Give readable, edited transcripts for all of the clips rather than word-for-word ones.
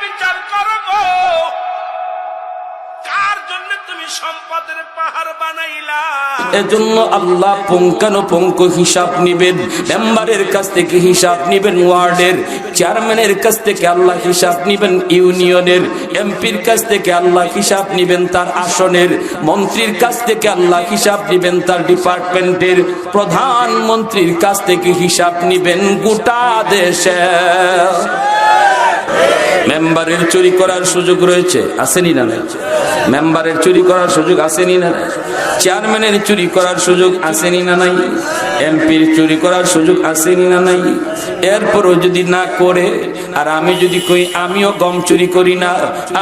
বিচার করবো কার জন্য তুমি সম্পদের পাহাড় বানাইলা। এজন্য আল্লাহ পুঙ্খানুপুঙ্খ হিসাব নিবেন, মেম্বারের কাছ থেকে হিসাব নিবেন, ওয়ার্ডের চেয়ারম্যানের কাছ থেকে আল্লাহ হিসাব নিবেন, ইউনিয়নের এমপির কাছ থেকে আল্লাহ হিসাব নিবেন তার আসনের, মন্ত্রীর কাছ থেকে আল্লাহ হিসাব নিবেন তার ডিপার্টমেন্টের, প্রধানমন্ত্রীর কাছ থেকে হিসাব নিবেন গোটা দেশে। মেম্বারের চুরি করার সুযোগ রয়েছে, আসেনি না? মেম্বারের চুরি করার সুযোগ আসেনি না? চেয়ারম্যানের চুরি করার সুযোগ আসেনি না নাই? এমপির চুরি করার সুযোগ আসেনি না নাই? এরপরও যদি না করে, আর আমি যদি কই আমিও গম চুরি করি না,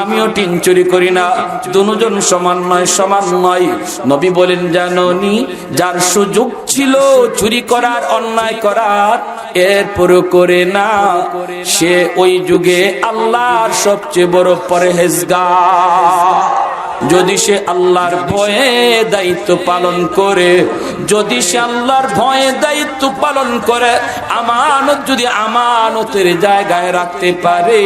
আমিও টিন চুরি করি না, দুজন সমান নয়, সমান নয়। নবী বলেন জানোনি, যার সুযোগ ছিল চুরি করার, অন্যায় করার, এরপরও করে না, সে ওই যুগে আল্লাহর সবচেয়ে বড় পরহেজগার। যদি সে আল্লাহর ভয়ে দায়িত্ব পালন করে, যদি সে আল্লাহর ভয়ে দায়িত্ব পালন করে, আমানত যদি আমানতের জায়গায় রাখতে পারে,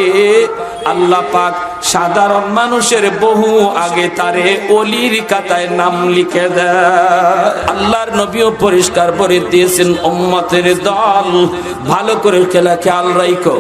আল্লাহ পাক সাধারণ মানুষের বহু আগে তারে ওলির খাতায় নাম লিখে দেয়। আল্লাহর নবীও পরিষ্কার করে দিয়েছেন, উম্মতের দল ভালো করে খেলা খেয়াল রাখো।